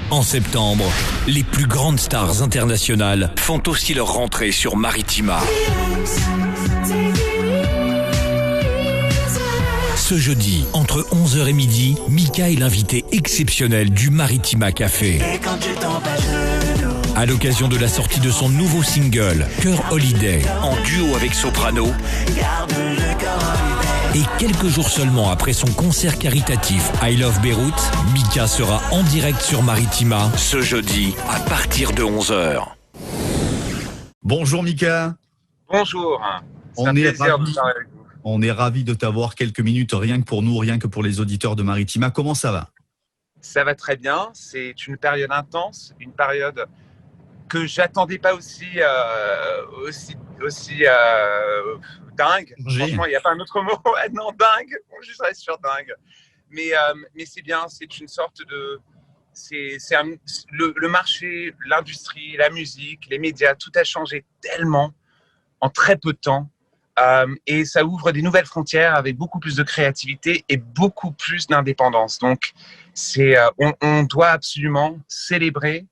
En septembre, les plus grandes stars internationales font aussi leur rentrée sur Maritima. Ce jeudi, entre 11h et midi, Mika est l'invité exceptionnel du Maritima Café. À l'occasion de la sortie de son nouveau single, Cœur Holiday, en duo avec Soprano, et quelques jours seulement après son concert caritatif I Love Beyrouth, Mika sera en direct sur Maritima ce jeudi à partir de 11h. Bonjour Mika. Bonjour. C'est un plaisir de parler avec vous. On est ravis de t'avoir quelques minutes, rien que pour nous, rien que pour les auditeurs de Maritima. Comment ça va ? Ça va très bien. C'est une période intense, une période que j'attendais pas aussi dingue. Franchement, il n'y a pas un autre mot. Non, dingue. Je reste sur dingue. Mais c'est bien. C'est une sorte de. Le marché, l'industrie, la musique, les médias, tout a changé tellement en très peu de temps. Et ça ouvre des nouvelles frontières avec beaucoup plus de créativité et beaucoup plus d'indépendance. Donc, on doit absolument célébrer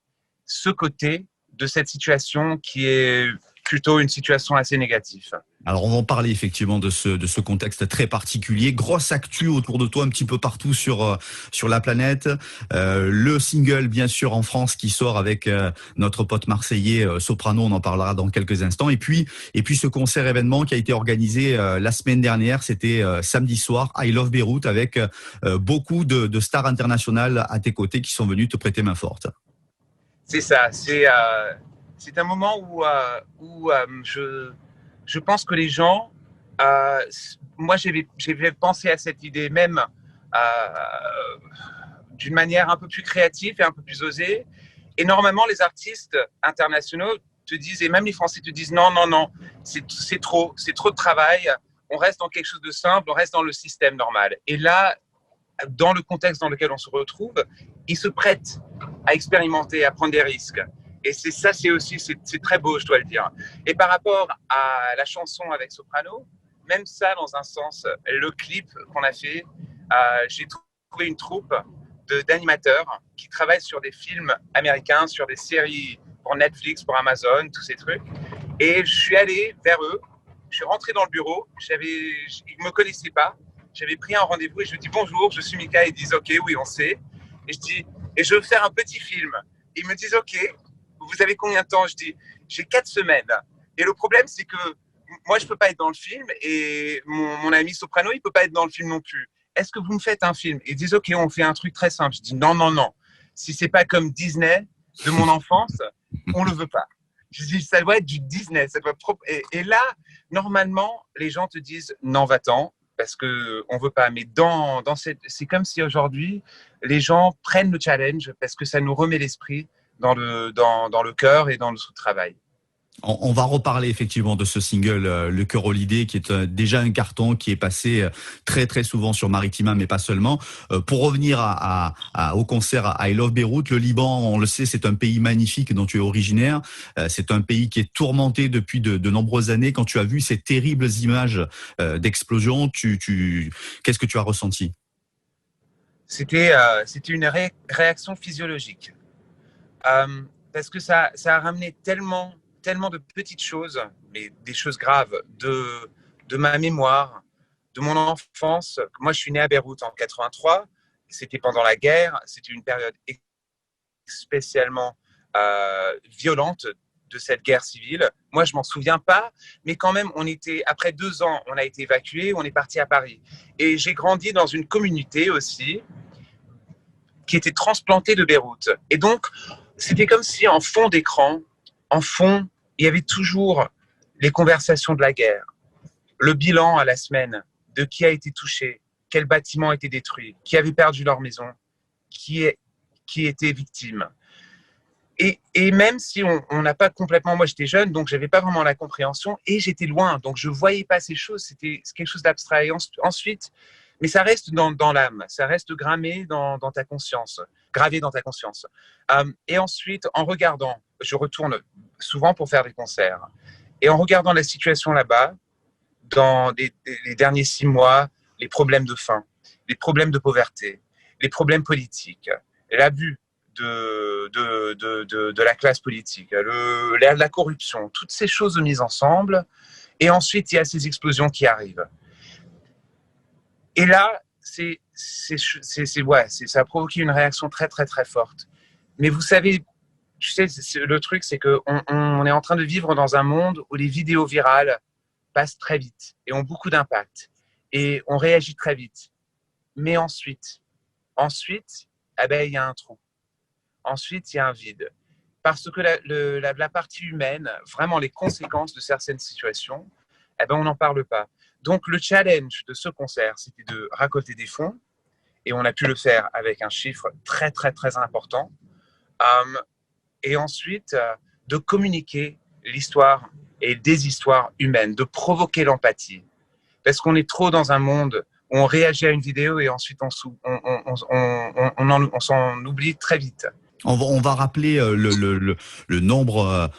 ce côté de cette situation qui est plutôt une situation assez négative. Alors, on va en parler effectivement de ce contexte très particulier. Grosse actu autour de toi un petit peu partout sur la planète. Le single, bien sûr, en France qui sort avec notre pote marseillais Soprano, on en parlera dans quelques instants. Et puis ce concert événement qui a été organisé la semaine dernière, c'était samedi soir, I Love Beyrouth, avec beaucoup de stars internationales à tes côtés qui sont venues te prêter main forte. C'est ça, c'est un moment où je pense que les gens, moi j'avais pensé à cette idée même d'une manière un peu plus créative et un peu plus osée. Et normalement, les artistes internationaux te disent, et même les Français te disent non, c'est trop de travail, on reste dans quelque chose de simple, on reste dans le système normal. Et là, dans le contexte dans lequel on se retrouve, ils se prêtent à expérimenter, à prendre des risques. Et c'est très beau, je dois le dire. Et par rapport à la chanson avec Soprano, même ça, dans un sens, le clip qu'on a fait, j'ai trouvé une troupe d'animateurs qui travaillent sur des films américains, sur des séries pour Netflix, pour Amazon, tous ces trucs. Et je suis allé vers eux, je suis rentré dans le bureau, ils ne me connaissaient pas, j'avais pris un rendez-vous et je dis bonjour, je suis Mika. Ils disent ok, oui, on sait. Et je dis, et je veux faire un petit film. Ils me disent ok, vous avez combien de temps? Je dis, j'ai 4 semaines. Et le problème, c'est que moi, je ne peux pas être dans le film et mon ami Soprano, il ne peut pas être dans le film non plus. Est-ce que vous me faites un film? Ils disent, OK, on fait un truc très simple. Je dis, non. Si ce n'est pas comme Disney de mon enfance, on ne le veut pas. Je dis, ça doit être du Disney. Ça doit être et là, normalement, les gens te disent, non, va-t'en, parce qu'on ne veut pas. Mais c'est comme si aujourd'hui, les gens prennent le challenge parce que ça nous remet l'esprit dans le cœur et dans le travail. On va reparler effectivement de ce single, Le Cœur Holiday, qui est déjà un carton qui est passé très très souvent sur Maritima, mais pas seulement. Pour revenir au concert à I Love Beyrouth, le Liban, on le sait, c'est un pays magnifique dont tu es originaire. C'est un pays qui est tourmenté depuis de nombreuses années. Quand tu as vu ces terribles images d'explosion, qu'est-ce que tu as ressenti? C'était une réaction physiologique. Parce que ça a ramené tellement de petites choses, mais des choses graves, de ma mémoire, de mon enfance. Moi, je suis né à Beyrouth en 83. C'était pendant la guerre. C'était une période spécialement violente de cette guerre civile. Moi, je m'en souviens pas, mais quand même, après 2 ans, on a été évacués, on est parti à Paris. Et j'ai grandi dans une communauté aussi qui était transplantée de Beyrouth. Et donc, c'était comme si en fond d'écran, il y avait toujours les conversations de la guerre, le bilan à la semaine de qui a été touché, quel bâtiment a été détruit, qui avait perdu leur maison, qui était victime. Et même si on n'a pas complètement... Moi, j'étais jeune, donc je n'avais pas vraiment la compréhension et j'étais loin, donc je ne voyais pas ces choses. C'est quelque chose d'abstrait. Et ensuite, mais ça reste dans l'âme, ça reste gravé dans ta conscience. Et ensuite, en regardant, je retourne souvent pour faire des concerts, et en regardant la situation là-bas, dans les derniers 6 mois, les problèmes de faim, les problèmes de pauvreté, les problèmes politiques, l'abus de la classe politique, la corruption, toutes ces choses mises ensemble. Et ensuite, il y a ces explosions qui arrivent. Et là, ça a provoqué une réaction très, très, très forte. Mais vous savez, le truc, c'est qu'on est en train de vivre dans un monde où les vidéos virales passent très vite et ont beaucoup d'impact. Et on réagit très vite. Mais ensuite, il y a un trou. Ensuite, il y a un vide. Parce que la partie humaine, vraiment les conséquences de certaines situations, on n'en parle pas. Donc, le challenge de ce concert, c'était de récolter des fonds. Et on a pu le faire avec un chiffre très, très, très important. Et ensuite, de communiquer l'histoire et des histoires humaines, de provoquer l'empathie. Parce qu'on est trop dans un monde où on réagit à une vidéo et ensuite on s'en oublie très vite. On va rappeler le nombre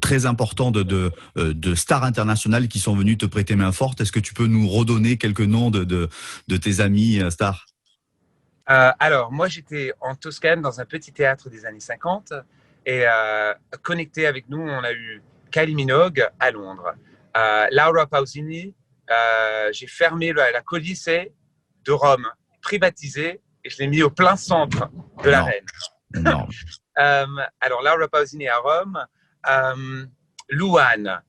très important de stars internationales qui sont venues te prêter main forte. Est-ce que tu peux nous redonner quelques noms de tes amis stars? Alors, moi, j'étais en Toscane dans un petit théâtre des années 50 et connecté avec nous, on a eu Kylie Minogue à Londres, Laura Pausini. J'ai fermé la Colisée de Rome, privatisé, et je l'ai mis au plein centre de l'arène. Non. Alors, Laura Pausini à Rome, Louane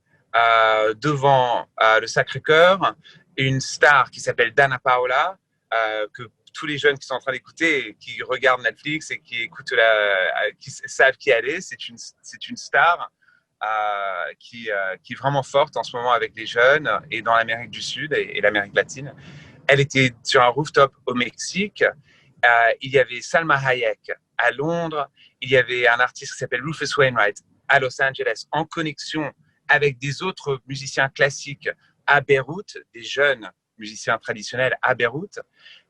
devant le Sacré-Cœur, une star qui s'appelle Dana Paola, que tous les jeunes qui sont en train d'écouter, qui regardent Netflix et qui écoutent qui savent qui elle est, c'est une star qui est vraiment forte en ce moment avec les jeunes et dans l'Amérique du Sud et l'Amérique latine. Elle était sur un rooftop au Mexique. Il y avait Salma Hayek à Londres. Il y avait un artiste qui s'appelle Rufus Wainwright à Los Angeles en connexion avec des autres musiciens classiques à Beyrouth, des jeunes musiciens traditionnels à Beyrouth.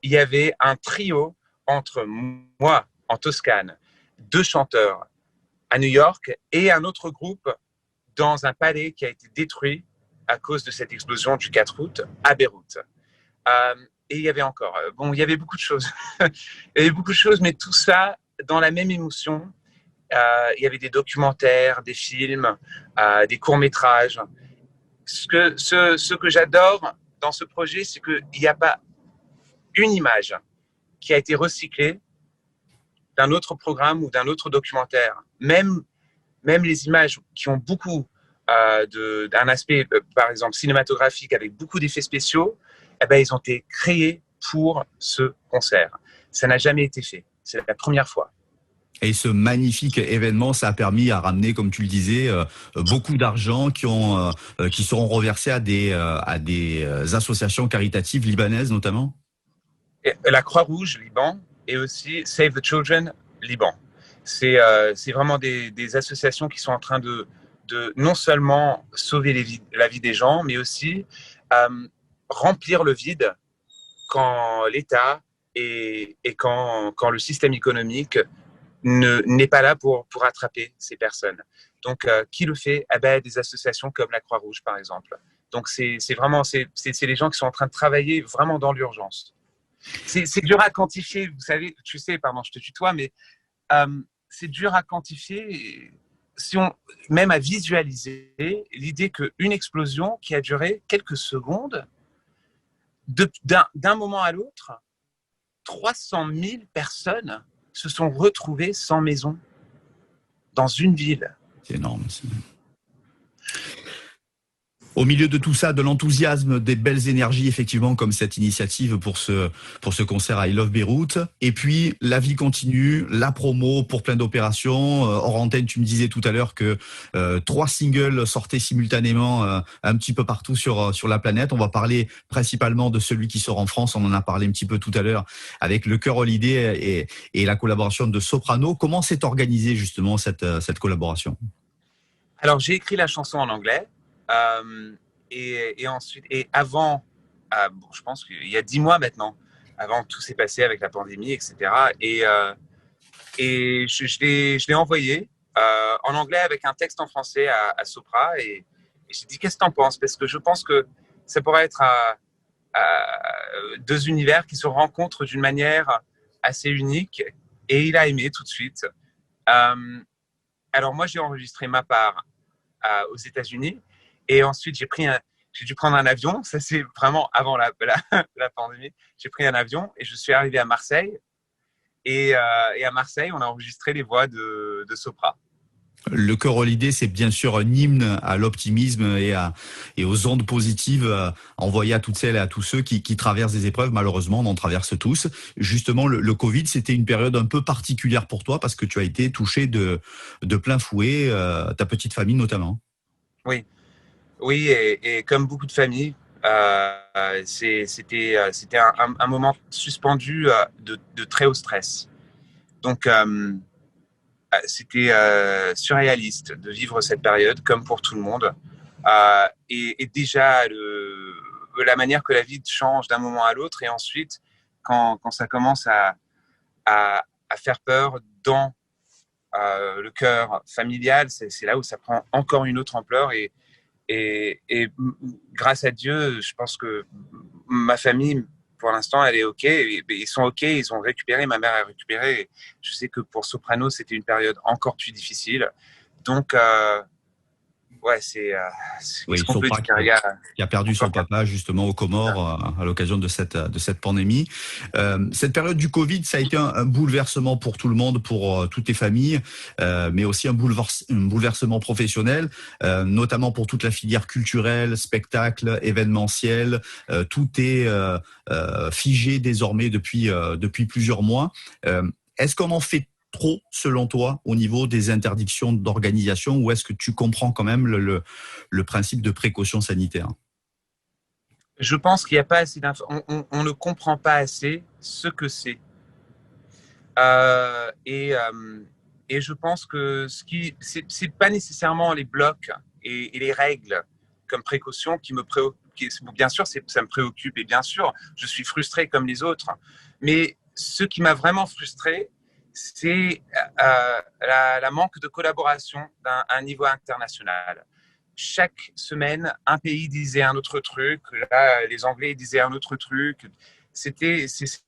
Il y avait un trio entre moi en Toscane, 2 chanteurs à New York et un autre groupe dans un palais qui a été détruit à cause de cette explosion du 4 août à Beyrouth. Et il y avait encore, il y avait beaucoup de choses. Il y avait beaucoup de choses, mais tout ça dans la même émotion. Il y avait des documentaires, des films, des courts-métrages. Ce que j'adore dans ce projet, c'est qu'il n'y a pas une image qui a été recyclée d'un autre programme ou d'un autre documentaire. Même les images qui ont beaucoup d'un aspect, par exemple, cinématographique avec beaucoup d'effets spéciaux, ils ont été créés pour ce concert. Ça n'a jamais été fait. C'est la première fois. Et ce magnifique événement, ça a permis à ramener, comme tu le disais, beaucoup d'argent qui seront reversés à des associations caritatives libanaises notamment. Et la Croix-Rouge Liban et aussi Save the Children Liban. C'est vraiment des associations qui sont en train de non seulement sauver la vie des gens, mais aussi remplir le vide quand l'État et quand le système économique n'est pas là pour attraper ces personnes. Donc, qui le fait? Des associations comme la Croix-Rouge, par exemple. Donc, c'est les gens qui sont en train de travailler vraiment dans l'urgence. C'est dur à quantifier, vous savez, pardon, je te tutoie, mais c'est dur à quantifier, même à visualiser l'idée qu'une explosion qui a duré quelques secondes, d'un moment à l'autre, 300 000 personnes se sont retrouvées sans maison dans une ville. C'est énorme. Au milieu de tout ça, de l'enthousiasme, des belles énergies, effectivement, comme cette initiative pour ce concert à I Love Beyrouth. Et puis, la vie continue, la promo pour plein d'opérations. Hors antenne, tu me disais tout à l'heure que 3 singles sortaient simultanément un petit peu partout sur la planète. On va parler principalement de celui qui sort en France. On en a parlé un petit peu tout à l'heure avec le Chœur Holiday et la collaboration de Soprano. Comment s'est organisée justement cette collaboration? Alors, j'ai écrit la chanson en anglais. Et ensuite, et avant, je pense qu'il y a 10 mois maintenant, avant que tout s'est passé avec la pandémie, etc. Et je l'ai envoyé en anglais avec un texte en français à Sopra. Et j'ai dit, qu'est-ce que tu en penses? Parce que je pense que ça pourrait être 2 univers qui se rencontrent d'une manière assez unique Et il a aimé tout de suite. Alors moi, j'ai enregistré ma part aux États-Unis. Et ensuite, j'ai dû prendre un avion. Ça, c'est vraiment avant la pandémie. J'ai pris un avion et je suis arrivé à Marseille. Et à Marseille, on a enregistré les voix de Sopra. Le Chœur Holiday, c'est bien sûr un hymne à l'optimisme et aux ondes positives envoyées à toutes celles et à tous ceux qui traversent des épreuves. Malheureusement, on en traverse tous. Justement, le Covid, c'était une période un peu particulière pour toi parce que tu as été touché de plein fouet, ta petite famille notamment. Oui, oui, et comme beaucoup de familles, c'était un moment suspendu de très haut stress. Donc, c'était surréaliste de vivre cette période, comme pour tout le monde. Et déjà, la manière que la vie change d'un moment à l'autre, et ensuite, quand ça commence à faire peur dans le cœur familial, c'est là où ça prend encore une autre ampleur. Et grâce à Dieu, je pense que ma famille, pour l'instant, elle est OK. Ils sont OK, ils ont récupéré, ma mère a récupéré. Je sais que pour Soprano, c'était une période encore plus difficile. Donc, ouais, Oui, qu'est-ce qu'on peut Sopra dire? qui a perdu son papa justement aux Comores à l'occasion de cette pandémie. Cette période du Covid, ça a été un bouleversement pour tout le monde, pour toutes les familles, mais aussi un bouleversement professionnel, notamment pour toute la filière culturelle, spectacle, événementiel. Tout est figé désormais depuis plusieurs mois. Est-ce qu'on en fait trop, selon toi, au niveau des interdictions d'organisation, ou est-ce que tu comprends quand même le principe de précaution sanitaire? Je pense qu'il n'y a pas assez on ne comprend pas assez ce que c'est. Euh, et, euh, et je pense que c'est pas nécessairement les blocs et les règles comme précaution qui me préoccupent. Bien sûr, ça me préoccupe et bien sûr, je suis frustré comme les autres. Mais ce qui m'a vraiment frustré, c'est la manque de collaboration à un niveau international. Chaque semaine, un pays disait un autre truc. Là, les Anglais disaient un autre truc. C'est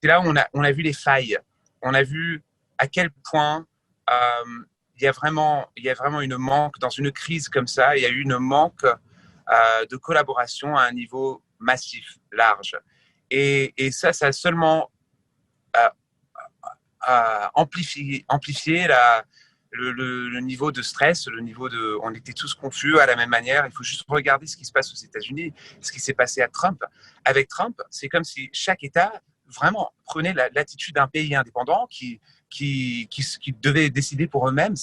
là où on a vu les failles. On a vu à quel point il y a vraiment une manque dans une crise comme ça. Il y a eu une manque de collaboration à un niveau massif, large. Et ça a seulement euh, amplifié le niveau de stress, on était tous confus à la même manière. Il faut juste regarder ce qui se passe aux États-Unis, ce qui s'est passé à Trump. Avec Trump, c'est comme si chaque État vraiment prenait l'attitude d'un pays indépendant qui devait décider pour eux-mêmes.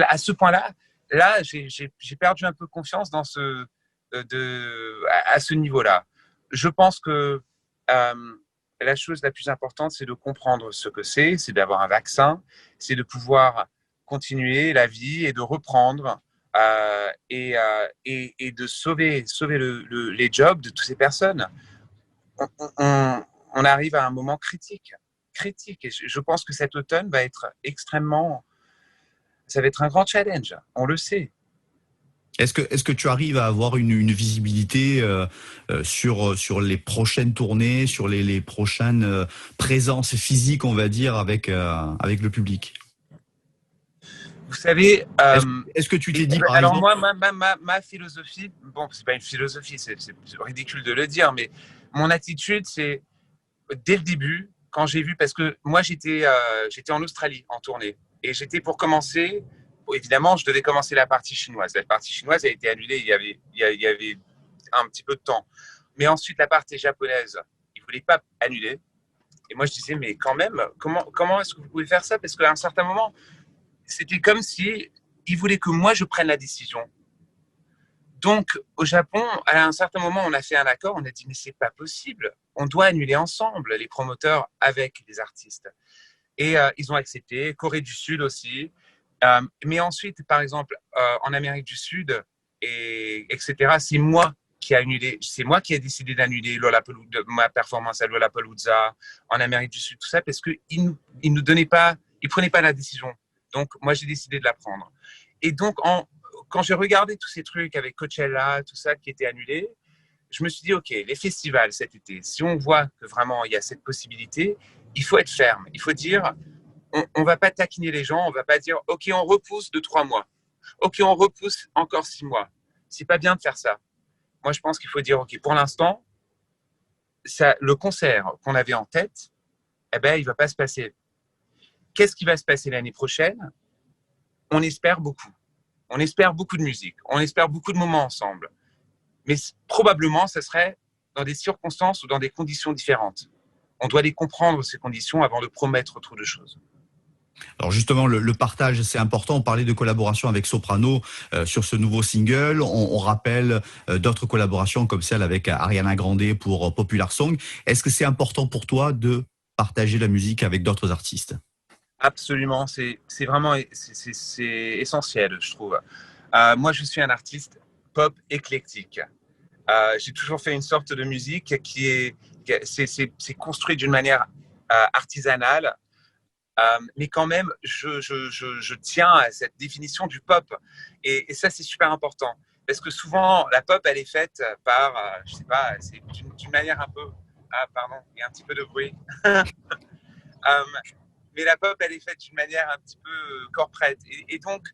À ce point-là, j'ai perdu un peu confiance à ce niveau-là. Je pense que la chose la plus importante, c'est de comprendre ce que c'est d'avoir un vaccin, c'est de pouvoir continuer la vie et de reprendre et de sauver les jobs de toutes ces personnes. On arrive à un moment critique. Et je pense que cet automne va être ça va être un grand challenge, on le sait. Est-ce que tu arrives à avoir une visibilité sur les prochaines tournées, sur les prochaines présences physiques, on va dire, avec le public? Vous savez, est-ce que tu t'es dit, par alors exemple... moi, ma philosophie, bon, c'est pas une philosophie, c'est ridicule de le dire, mais mon attitude, c'est dès le début, quand j'ai vu, parce que moi j'étais en Australie en tournée, et j'étais pour commencer. Évidemment, je devais commencer la partie chinoise. La partie chinoise a été annulée il y avait un petit peu de temps. Mais ensuite, la partie japonaise, ils ne voulaient pas annuler. Et moi, je disais, mais quand même, comment est-ce que vous pouvez faire ça? Parce qu'à un certain moment, c'était comme si ils voulaient que moi, je prenne la décision. Donc, au Japon, à un certain moment, on a fait un accord. On a dit, mais c'est pas possible. On doit annuler ensemble, les promoteurs avec les artistes. Et ils ont accepté. Corée du Sud aussi. Mais ensuite, par exemple, en Amérique du Sud, etc., c'est moi qui a annulé, c'est moi qui ai décidé d'annuler ma performance à Lollapalooza, en Amérique du Sud, tout ça, parce qu'ils nous donnaient pas, ils prenaient pas la décision. Donc, moi, j'ai décidé de la prendre. Et donc, quand j'ai regardé tous ces trucs avec Coachella, tout ça qui était annulé, je me suis dit, OK, les festivals cet été, si on voit que vraiment il y a cette possibilité, il faut être ferme. Il faut dire, on va pas taquiner les gens, on va pas dire ok on repousse de 3 mois, ok on repousse encore 6 mois. C'est pas bien de faire ça. Moi je pense qu'il faut dire ok pour l'instant le concert qu'on avait en tête, il va pas se passer. Qu'est-ce qui va se passer l'année prochaine? On espère beaucoup. On espère beaucoup de musique. On espère beaucoup de moments ensemble. Mais probablement, ce serait dans des circonstances ou dans des conditions différentes. On doit les comprendre, ces conditions, avant de promettre trop de choses. Alors justement, le partage, c'est important. On parlait de collaboration avec Soprano sur ce nouveau single. On rappelle d'autres collaborations comme celle avec Ariana Grande pour Popular Song. Est-ce que c'est important pour toi de partager la musique avec d'autres artistes? Absolument, c'est vraiment c'est essentiel, je trouve. Moi, je suis un artiste pop éclectique. J'ai toujours fait une sorte de musique c'est construit d'une manière artisanale, mais quand même, je tiens à cette définition du pop. Et ça, c'est super important. Parce que souvent, la pop, elle est faite par, je sais pas, c'est d'une manière un peu... Ah, pardon, il y a un petit peu de bruit. Mais la pop, elle est faite d'une manière un petit peu corporate. Et donc,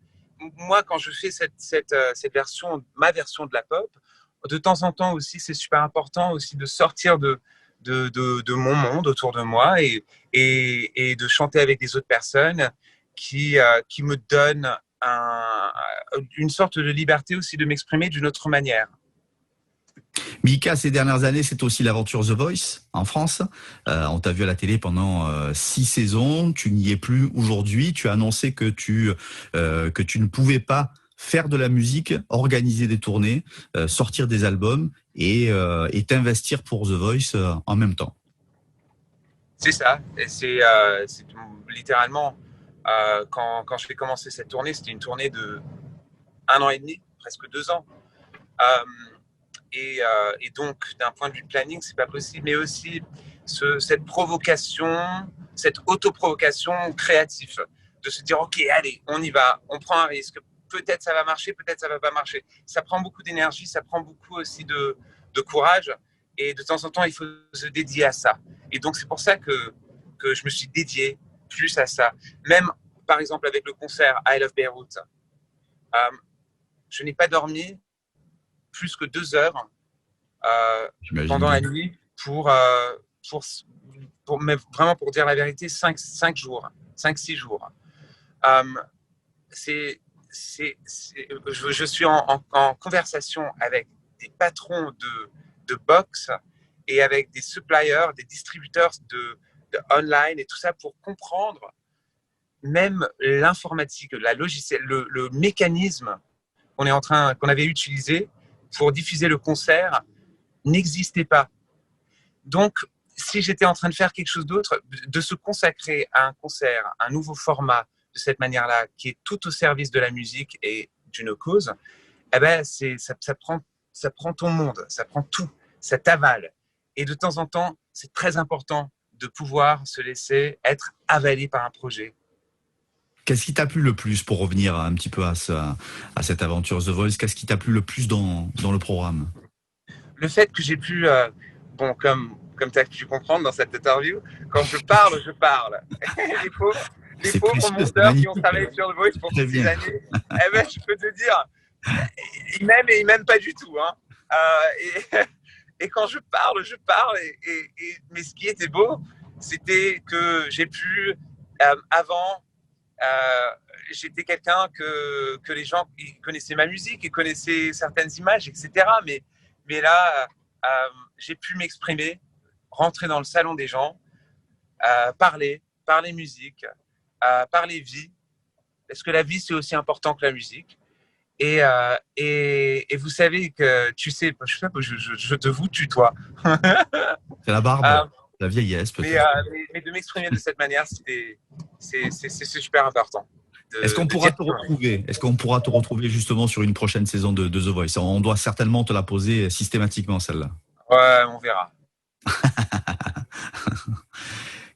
moi, quand je fais cette version, ma version de la pop, de temps en temps aussi, c'est super important aussi de sortir de mon monde autour de moi et de chanter avec des autres personnes qui me donnent une sorte de liberté aussi de m'exprimer d'une autre manière. Mika, ces dernières années, c'est aussi l'aventure The Voice en France. On t'a vu à la télé pendant 6 saisons. Tu n'y es plus aujourd'hui. Tu as annoncé que tu ne pouvais pas faire de la musique, organiser des tournées, sortir des albums et t'investir pour The Voice en même temps. C'est ça. Et c'est littéralement quand je vais commencer cette tournée, c'était une tournée de 1 an et demi, presque 2 ans. Et donc, d'un point de vue planning, c'est pas possible. Mais aussi cette provocation, cette autoprovocation créative, de se dire ok, allez, on y va, on prend un risque. Peut-être ça va marcher, peut-être ça va pas marcher. Ça prend beaucoup d'énergie, ça prend beaucoup aussi de courage. Et de temps en temps, il faut se dédier à ça. Et donc, c'est pour ça que je me suis dédié plus à ça. Même, par exemple, avec le concert I Love Beirut, je n'ai pas dormi plus que 2 heures pendant la nuit pour mais vraiment pour dire la vérité, 5 jours, 5-6 jours. Je suis en conversation avec des patrons de box et avec des suppliers, des distributeurs de online et tout ça pour comprendre même l'informatique, la logiciel, le mécanisme qu'on avait utilisé pour diffuser le concert n'existait pas. Donc, si j'étais en train de faire quelque chose d'autre, de se consacrer à un concert, un nouveau format de cette manière-là, qui est tout au service de la musique et d'une cause, ça prend ton monde, ça prend tout, ça t'avale. Et de temps en temps, c'est très important de pouvoir se laisser être avalé par un projet. Qu'est-ce qui t'a plu le plus, pour revenir un petit peu à cette aventure The Voice, qu'est-ce qui t'a plu le plus dans le programme? Le fait que j'ai pu, comme tu as pu comprendre dans cette interview, quand je parle, je parle. les pauvres monteurs qui ont travaillé sur The Voice pour toutes ces années, je peux te dire, ils m'aiment et ils m'aiment pas du tout. Hein. Et quand je parle, je parle. Mais ce qui était beau, c'était que j'ai pu, avant, j'étais quelqu'un que les gens connaissaient ma musique et connaissaient certaines images, etc. Mais là, j'ai pu m'exprimer, rentrer dans le salon des gens, parler musique, parler vie, parce que la vie, c'est aussi important que la musique. Et vous savez que, tu sais, je te vous tutoie. C'est la barbe, la vieillesse peut-être. Mais de m'exprimer de cette manière, c'est super important. Est-ce qu'on pourra te retrouver justement sur une prochaine saison de The Voice? On doit certainement te la poser systématiquement, celle-là. Ouais, on verra.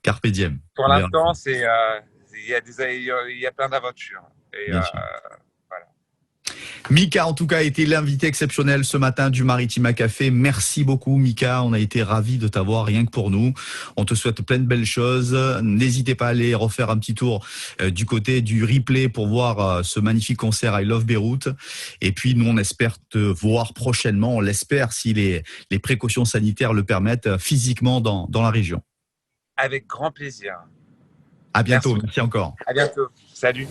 Carpe diem. Pour l'instant, il y a plein d'aventures. Et voilà. Mika, en tout cas, a été l'invité exceptionnel ce matin du Maritima Café. Merci beaucoup, Mika. On a été ravis de t'avoir, rien que pour nous. On te souhaite plein de belles choses. N'hésitez pas à aller refaire un petit tour du côté du replay pour voir ce magnifique concert I Love Beyrouth. Et puis, nous, on espère te voir prochainement. On l'espère si les précautions sanitaires le permettent physiquement dans la région. Avec grand plaisir. À bientôt. Merci encore. À bientôt. Salut.